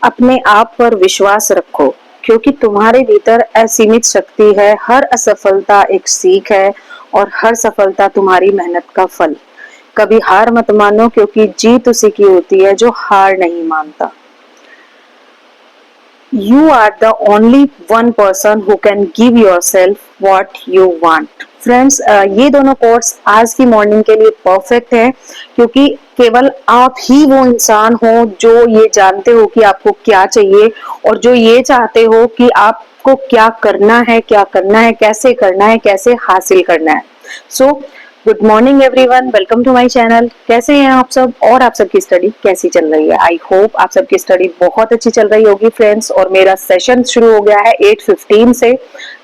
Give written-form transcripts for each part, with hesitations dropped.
अपने आप पर विश्वास रखो, क्योंकि तुम्हारे भीतर असीमित शक्ति है। हर असफलता एक सीख है और हर सफलता तुम्हारी मेहनत का फल। कभी हार मत मानो, क्योंकि जीत उसी की होती है जो हार नहीं मानता। You are the only one person who can give yourself what you want. Friends, ये दोनों कोट्स आज की मॉर्निंग के लिए परफेक्ट है, क्योंकि केवल आप ही वो इंसान हो जो ये जानते हो कि आपको क्या चाहिए और जो ये चाहते हो कि आपको क्या करना है, कैसे करना है, कैसे हासिल करना है। So good morning everyone, welcome to my channel. कैसे हैं आप सब और आप सबकी स्टडी कैसी चल रही है? आई होप आप सबकी स्टडी बहुत अच्छी चल रही होगी फ्रेंड्स। और मेरा सेशन शुरू हो गया है 8:15 से।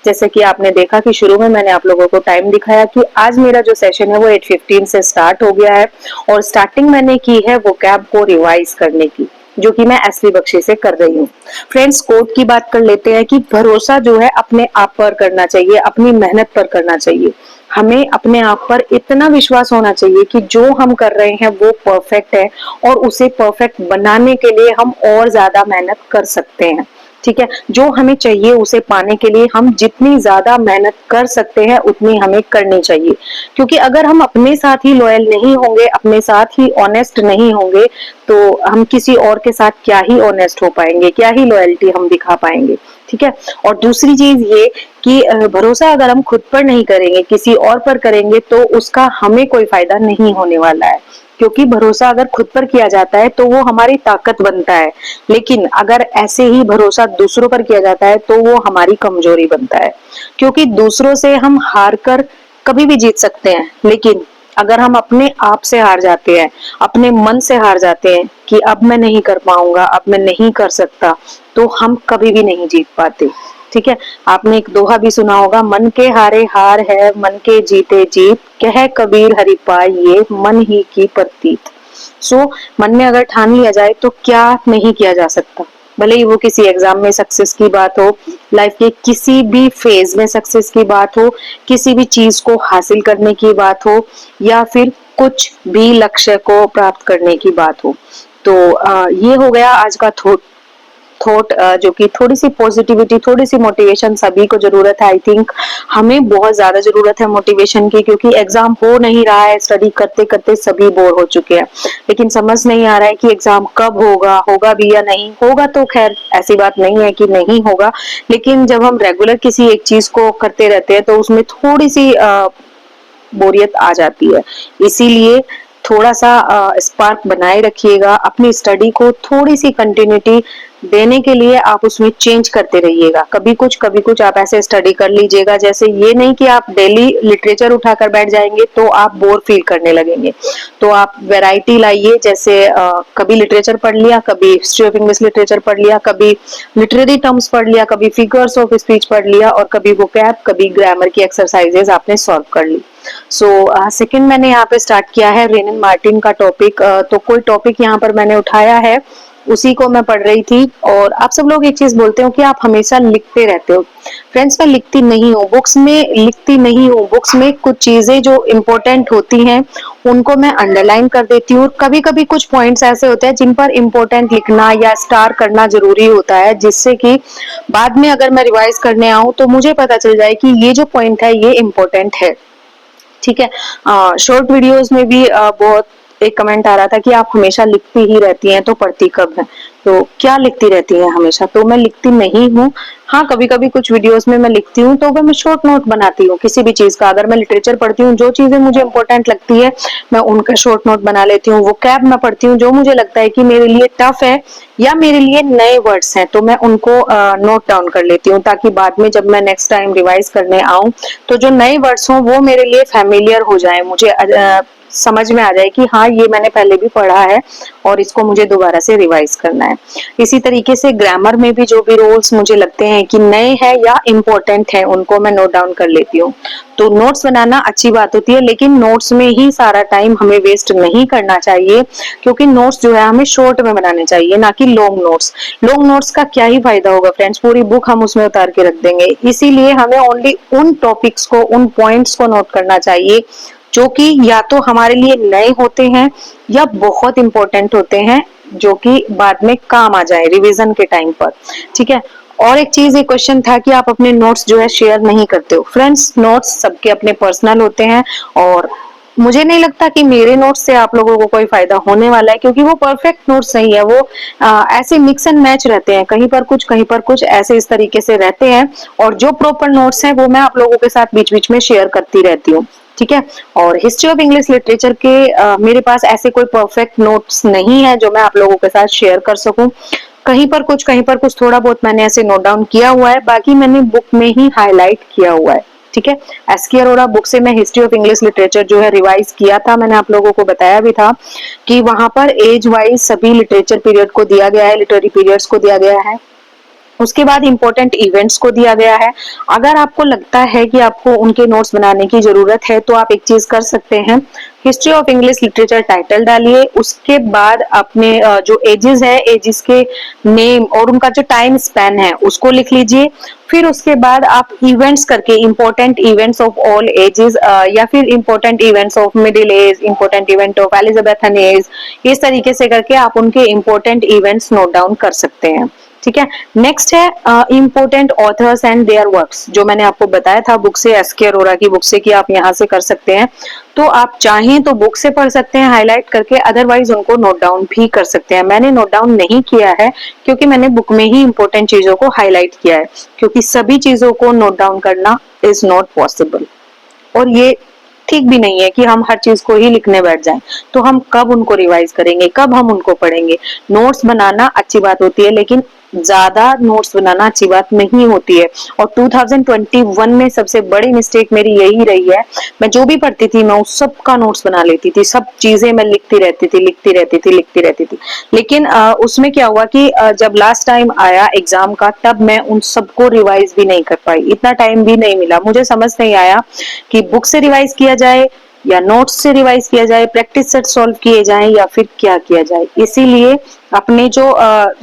जैसे कि आपने देखा कि शुरू में मैंने आप लोगों को टाइम दिखाया कि आज मेरा जो सेशन है वो 8:15 से स्टार्ट हो गया है। और स्टार्टिंग मैंने की है वोकैब को रिवाइज करने की, जो कि मैं एसवी बख्शी से कर रही हूँ। फ्रेंड्स, कोट की बात कर लेते हैं कि भरोसा जो है अपने आप पर करना चाहिए, अपनी मेहनत पर करना चाहिए। हमें अपने आप पर इतना विश्वास होना चाहिए कि जो हम कर रहे हैं वो परफेक्ट है और उसे परफेक्ट बनाने के लिए हम और ज्यादा मेहनत कर सकते हैं। ठीक है, जो हमें चाहिए उसे पाने के लिए हम जितनी ज्यादा मेहनत कर सकते हैं उतनी हमें करनी चाहिए। क्योंकि अगर हम अपने साथ ही लॉयल नहीं होंगे, अपने साथ ही ऑनेस्ट नहीं होंगे, तो हम किसी और के साथ क्या ही ऑनेस्ट हो पाएंगे, क्या ही लॉयल्टी हम दिखा पाएंगे। ठीक है, और दूसरी चीज ये कि भरोसा अगर हम खुद पर नहीं करेंगे, किसी और पर करेंगे, तो उसका हमें कोई फायदा नहीं होने वाला है। क्योंकि भरोसा अगर खुद पर किया जाता है तो वो हमारी ताकत बनता है, लेकिन अगर ऐसे ही भरोसा दूसरों पर किया जाता है तो वो हमारी कमजोरी बनता है। क्योंकि दूसरों से हम हार कर कभी भी जीत सकते हैं, लेकिन अगर हम अपने आप से हार जाते हैं, अपने मन से हार जाते हैं कि अब मैं नहीं कर पाऊंगा, अब मैं नहीं कर सकता, तो हम कभी भी नहीं जीत पाते। ठीक है, आपने एक दोहा भी सुना होगा, मन के हारे हार है, मन के जीते जीत, कह कबीर हरि पाई ये मन ही की प्रतीत। सो मन में अगर ठान लिया जाए तो क्या नहीं किया जा सकता। भले ही वो किसी एग्जाम में सक्सेस की बात हो, लाइफ के किसी भी फेज में सक्सेस की बात हो, किसी भी चीज को हासिल करने की बात हो, या फिर कुछ भी लक्ष्य को प्राप्त करने की बात हो। तो ये हो गया आज का थॉट, जो कि थोड़ी सी पॉजिटिविटी, थोड़ी सी मोटिवेशन सभी को जरूरत है। आई थिंक हमें बहुत ज्यादा जरूरत है मोटिवेशन की, क्योंकि एग्जाम हो नहीं रहा है, स्टडी करते करते सभी बोर हो चुके हैं। लेकिन समझ नहीं आ रहा है कि एग्जाम कब होगा, होगा भी या नहीं होगा। तो खैर ऐसी बात नहीं है कि नहीं होगा, लेकिन जब हम रेगुलर किसी एक चीज को करते रहते हैं तो उसमें थोड़ी सी बोरियत आ जाती है। इसीलिए थोड़ा सा स्पार्क बनाए रखिएगा, अपनी स्टडी को थोड़ी सी कंटिन्यूटी देने के लिए आप उसमें चेंज करते रहिएगा। कभी कुछ आप ऐसे स्टडी कर लीजिएगा। जैसे ये नहीं कि आप डेली लिटरेचर उठाकर बैठ जाएंगे तो आप बोर फील करने लगेंगे। तो आप वैरायटी लाइए, जैसे कभी लिटरेचर पढ़ लिया, कभी हिस्ट्री ऑफ इंग्लिश लिटरेचर पढ़ लिया, कभी लिटरेरी टर्म्स पढ़ लिया, कभी फिगर्स ऑफ स्पीच पढ़ लिया, और कभी वोकैब, कभी ग्रामर की एक्सरसाइजेज आपने सॉल्व कर ली। सेकंड मैंने यहाँ पे स्टार्ट किया है रेनन मार्टिन का टॉपिक। तो कोई टॉपिक यहाँ पर मैंने उठाया है, उसी को मैं पढ़ रही थी। और आप सब लोग एक चीज बोलते हो कि आप हमेशा लिखते रहते हो। फ्रेंड्स, मैं लिखती नहीं हूँ, बुक्स में लिखती नहीं हूँ। बुक्स में कुछ चीजें जो इम्पोर्टेंट होती हैं उनको मैं अंडरलाइन कर देती हूँ। कभी कभी कुछ पॉइंट्स ऐसे होते हैं जिन पर इम्पोर्टेंट लिखना या स्टार करना जरूरी होता है, जिससे कि बाद में अगर मैं रिवाइज करने आऊँ तो मुझे पता चल जाए कि ये जो पॉइंट है ये इम्पोर्टेंट है। ठीक है, शॉर्ट वीडियोस में भी बहुत एक कमेंट आ रहा था कि आप हमेशा लिखती ही रहती हैं तो पढ़ती कब है। तो क्या लिखती रहती हैं हमेशा? तो मैं लिखती नहीं हूँ। हाँ, कभी कभी कुछ वीडियोस में मैं लिखती हूँ, तो वह मैं शॉर्ट नोट बनाती हूँ किसी भी चीज का। अगर मैं लिटरेचर पढ़ती हूँ, जो चीजें मुझे इंपॉर्टेंट लगती है मैं उनका शॉर्ट नोट बना लेती हूँ। वो कैब मैं पढ़ती हूँ, जो मुझे लगता है कि मेरे लिए टफ है या मेरे लिए नए वर्ड्स हैं, तो मैं उनको नोट डाउन कर लेती हूँ, ताकि बाद में जब मैं नेक्स्ट टाइम रिवाइज करने आऊँ तो जो नए वर्ड्स हों वो मेरे लिए फैमिलियर हो जाए, मुझे समझ में आ जाए कि हाँ ये मैंने पहले भी पढ़ा है और इसको मुझे दोबारा से रिवाइज करना है। इसी तरीके से ग्रामर में भी जो भी रूल्स मुझे लगते हैं कि नए हैं या इम्पोर्टेंट हैं, उनको मैं नोट डाउन कर लेती हूँ। तो नोट्स बनाना अच्छी बात होती है, लेकिन नोट्स में ही सारा टाइम हमें वेस्ट नहीं करना चाहिए, क्योंकि नोट्स जो है हमें शॉर्ट में बनाने चाहिए, ना कि लॉन्ग नोट्स। लॉन्ग नोट्स का क्या ही फायदा होगा फ्रेंड्स, पूरी बुक हम उसमें उतार के रख देंगे। इसीलिए हमें ओनली उन टॉपिक्स को, उन पॉइंट्स को नोट करना चाहिए जो कि या तो हमारे लिए नए होते हैं या बहुत इंपॉर्टेंट होते हैं, जो कि बाद में काम आ जाए रिवीजन के टाइम पर, ठीक है। और एक चीज, एक क्वेश्चन था कि आप अपने नोट्स जो है शेयर नहीं करते हो। फ्रेंड्स, नोट्स सबके अपने पर्सनल होते हैं और मुझे नहीं लगता कि मेरे नोट्स से आप लोगों को कोई फायदा होने वाला है, क्योंकि वो परफेक्ट नोट्स नहीं है। वो ऐसे मिक्स एंड मैच रहते हैं, कहीं पर कुछ कहीं पर कुछ, ऐसे इस तरीके से रहते हैं। और जो प्रॉपर नोट्स हैं वो मैं आप लोगों के साथ बीच बीच में शेयर करती रहती हूँ, ठीक है। और हिस्ट्री ऑफ इंग्लिश लिटरेचर के मेरे पास ऐसे कोई परफेक्ट नोट्स नहीं है जो मैं आप लोगों के साथ शेयर कर सकूं। कहीं पर कुछ थोड़ा बहुत मैंने ऐसे नोट डाउन किया हुआ है, बाकी मैंने बुक में ही हाईलाइट किया हुआ है, ठीक है। एसके अरोड़ा बुक से मैं हिस्ट्री ऑफ इंग्लिश लिटरेचर जो है रिवाइज किया था, मैंने आप लोगों को बताया भी था कि वहां पर एज वाइज सभी लिटरेचर पीरियड को दिया गया है, लिटरेरी पीरियड्स को दिया गया है। उसके बाद इंपॉर्टेंट इवेंट्स को दिया गया है। अगर आपको लगता है कि आपको उनके नोट्स बनाने की जरूरत है तो आप एक चीज कर सकते हैं, history of English literature title डालिए, उसके बाद अपने जो एजेस है, एजेस के नेम और उनका जो टाइम स्पैन है उसको लिख लीजिए। फिर उसके बाद आप इवेंट्स करके, important events of all ages या फिर important events of middle age, important event of Elizabethan age, इस तरीके से करके आप उनके इंपॉर्टेंट इवेंट्स नोट डाउन कर सकते हैं, ठीक है। नेक्स्ट है important authors and there works, जो मैंने आपको बताया था बुक से, एसके अरोड़ा की बुक से, कि आप यहाँ से कर सकते हैं। तो आप चाहें तो बुक से पढ़ सकते हैं हाईलाइट करके, अदरवाइज उनको नोट डाउन भी कर सकते हैं। मैंने नोट डाउन नहीं किया है क्योंकि मैंने बुक में ही इंपॉर्टेंट चीजों को हाईलाइट किया है, क्योंकि सभी चीजों को नोट डाउन करना इज नॉट पॉसिबल। और ये ठीक भी नहीं है कि हम हर चीज को ही लिखने बैठ जाएं। तो हम कब उनको रिवाइज करेंगे, कब हम उनको पढ़ेंगे। नोट्स बनाना अच्छी बात होती है, लेकिन ज्यादा नोट्स बनाना अच्छी बात नहीं होती है। और 2021 में सबसे बड़ी मिस्टेक मेरी यही रही है, मैं जो भी पढ़ती थी मैं उस सब का नोट्स बना लेती थी, सब चीजें मैं लिखती रहती थी। लेकिन उसमें क्या हुआ कि जब लास्ट टाइम आया एग्जाम का, तब मैं उन सबको रिवाइज भी नहीं कर पाई, इतना टाइम भी नहीं मिला। मुझे समझ नहीं आया कि बुक से रिवाइज किया जाए या नोट्स से रिवाइज किया जाए, प्रैक्टिस सेट सॉल्व किए जाएं या फिर क्या किया जाए। इसीलिए अपने जो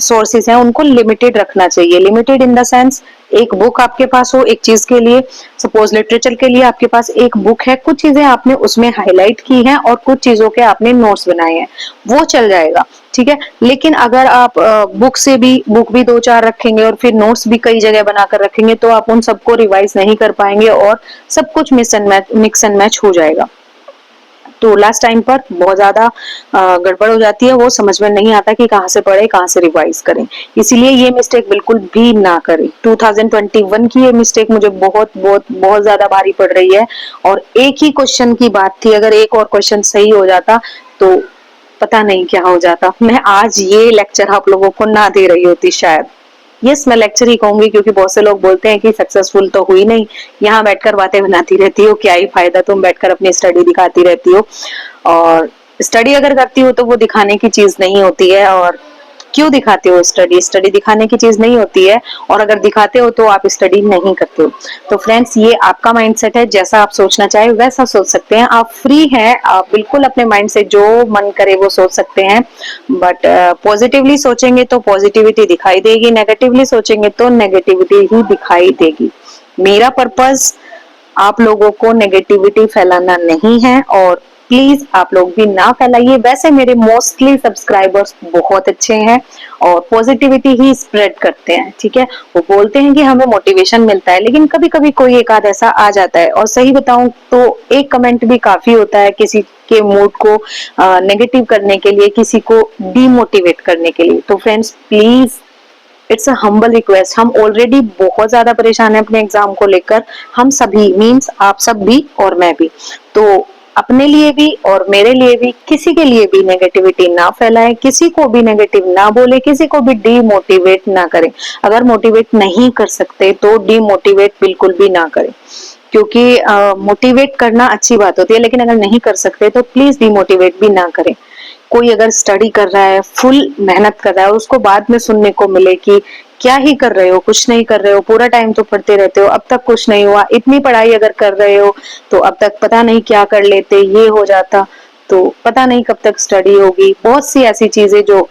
सोर्सेज हैं उनको लिमिटेड रखना चाहिए। लिमिटेड इन द सेंस, एक बुक आपके पास हो एक चीज के लिए, सपोज लिटरेचर के लिए आपके पास एक बुक है, कुछ चीजें आपने उसमें हाईलाइट की हैं और कुछ चीजों के आपने नोट्स बनाए हैं, वो चल जाएगा, ठीक है। लेकिन अगर आप बुक भी दो चार रखेंगे और फिर नोट्स भी कई जगह बनाकर रखेंगे, तो आप उन सबको रिवाइज नहीं कर पाएंगे और सब कुछ मिक्स एंड मैच हो जाएगा। तो लास्ट टाइम पर बहुत ज्यादा गड़बड़ हो जाती है, वो समझ में नहीं आता कि कहाँ से पढ़े कहाँ से रिवाइज करें। इसीलिए ये मिस्टेक बिल्कुल भी ना करें। 2021 की ये मिस्टेक मुझे बहुत बहुत बहुत ज्यादा भारी पड़ रही है। और एक ही क्वेश्चन की बात थी, अगर एक और क्वेश्चन सही हो जाता तो पता नहीं क्या हो जाता, मैं आज ये लेक्चर आप लोगों को ना दे रही होती शायद। यस, मैं लेक्चर ही कहूंगी, क्योंकि बहुत से लोग बोलते हैं कि सक्सेसफुल तो हुई नहीं, यहाँ बैठकर बातें बनाती रहती हो, क्या ही फायदा, तुम बैठकर अपनी स्टडी दिखाती रहती हो। और स्टडी अगर करती हो तो वो दिखाने की चीज नहीं होती है। और क्यों दिखाते हो स्टडी, स्टडी दिखाने की चीज नहीं होती है। और अगर दिखाते हो तो आप स्टडी नहीं करते हो। तो फ्रेंड्स, ये आपका माइंडसेट है, जैसा आप सोचना चाहे वैसा सोच सकते हैं, आप फ्री हैं, आप बिल्कुल अपने माइंड से जो मन करे वो सोच सकते हैं। बट पॉजिटिवली सोचेंगे तो पॉजिटिविटी दिखाई देगी, नेगेटिवली सोचेंगे तो नेगेटिविटी ही दिखाई देगी। मेरा पर्पस आप लोगों को नेगेटिविटी फैलाना नहीं है, और प्लीज आप लोग भी ना फैलाइए। वैसे मेरे मोस्टली सब्सक्राइबर्स बहुत अच्छे हैं और पॉजिटिविटी ही स्प्रेड करते हैं, ठीक है। वो बोलते हैं कि हमें मोटिवेशन मिलता है, लेकिन कभी कभी कोई एक आध ऐसा आ जाता है, और सही बताऊं तो एक कमेंट भी काफी होता है किसी के मूड को नेगेटिव करने के लिए, किसी को डीमोटिवेट करने के लिए। तो friends, please, it's a humble request, हम ऑलरेडी बहुत ज्यादा परेशान हैं अपने एग्जाम को लेकर, हम सभी मीन्स आप सब भी और मैं भी। तो अपने लिए भी और मेरे लिए भी, किसी के लिए भी नेगेटिविटी ना फैलाएं, किसी को भी नेगेटिव ना बोले, किसी को भी डीमोटिवेट ना करें। अगर मोटिवेट नहीं कर सकते तो डीमोटिवेट बिल्कुल भी ना करें, क्योंकि मोटिवेट करना अच्छी बात होती है, लेकिन अगर नहीं कर सकते तो प्लीज डीमोटिवेट भी ना करें। कोई अगर स्टडी कर रहा है, फुल मेहनत कर रहा है, उसको बाद में सुनने को मिले कि क्या ही कर रहे हो, कुछ नहीं कर रहे हो, पूरा टाइम तो पढ़ते रहते हो, अब तक कुछ नहीं हुआ, इतनी पढ़ाई अगर कर रहे हो तो अब तक पता नहीं क्या कर लेते, ये हो जाता, तो पता नहीं कब तक स्टडी होगी। बहुत सी ऐसी चीजें जो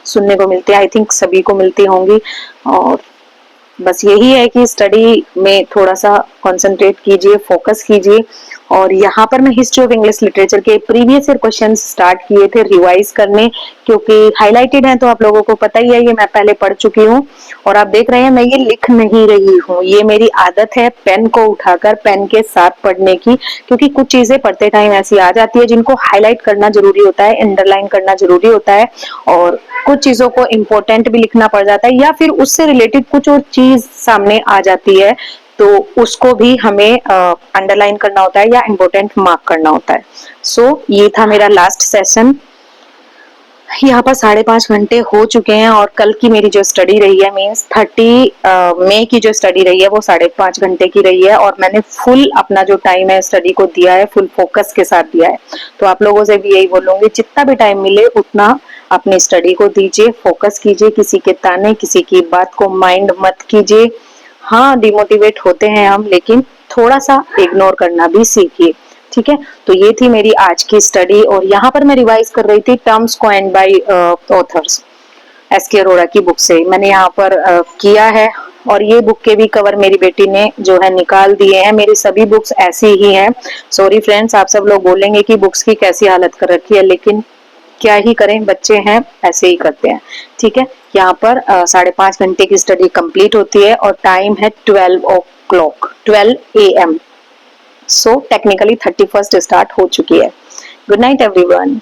सुनने को मिलती है, आई थिंक सभी को मिलती होंगी। और बस यही है कि स्टडी में थोड़ा सा कंसंट्रेट कीजिए, फोकस कीजिए, और यहाँ पर मैं हिस्ट्री ऑफ इंग्लिश लिटरेचर के प्रीवियस ईयर क्वेश्चन स्टार्ट किए थे रिवाइज करने, क्योंकि हाईलाइटेड हैं तो आप लोगों को पता ही है, ये मैं पहले पढ़ चुकी हूँ। और आप देख रहे हैं मैं ये लिख नहीं रही हूँ, ये मेरी आदत है पेन को उठाकर पेन के साथ पढ़ने की, क्योंकि कुछ चीजें पढ़ते टाइम ऐसी आ जाती है जिनको हाईलाइट करना जरूरी होता है, अंडरलाइन करना जरूरी होता है, और कुछ चीजों को इम्पोर्टेंट भी लिखना पड़ जाता है, या फिर उससे रिलेटेड कुछ और चीज सामने आ जाती है तो उसको भी हमें अंडरलाइन करना होता है या इम्पोर्टेंट मार्क करना होता है। सो ये था मेरा लास्ट सेशन। यहाँ पर 5.5 घंटे हो चुके हैं और कल की मेरी जो स्टडी रही है मीन्स 30 मई की जो स्टडी रही है वो 5.5 घंटे की रही है, और मैंने फुल अपना जो टाइम है स्टडी को दिया है, फुल फोकस के साथ दिया है। तो आप लोगों से भी यही बोलूंगी, जितना भी टाइम मिले उतना अपनी स्टडी को दीजिए, फोकस कीजिए, किसी के ताने किसी की बात को माइंड मत कीजिए। हाँ, डिमोटिवेट होते हैं हम, लेकिन थोड़ा सा इग्नोर करना भी सीखिए। ठीक है, तो ये थी मेरी आज की स्टडी, और यहाँ पर मैं रिवाइज कर रही थी terms coined bye authors, S के अरोड़ा की बुक से मैंने यहाँ पर किया है। और ये बुक के भी कवर मेरी बेटी ने जो है निकाल दिए हैं, मेरी सभी बुक्स ऐसी ही हैं। सॉरी फ्रेंड्स, आप सब लोग बोलेंगे कि बुक्स की कैसी हालत कर रखी है, लेकिन क्या ही करें, बच्चे हैं ऐसे ही करते हैं। ठीक है, यहाँ पर 5.5 घंटे की स्टडी कंप्लीट होती है और टाइम है 12 o'clock, 12 AM। So technically 31st start हो चुकी है। Good night everyone.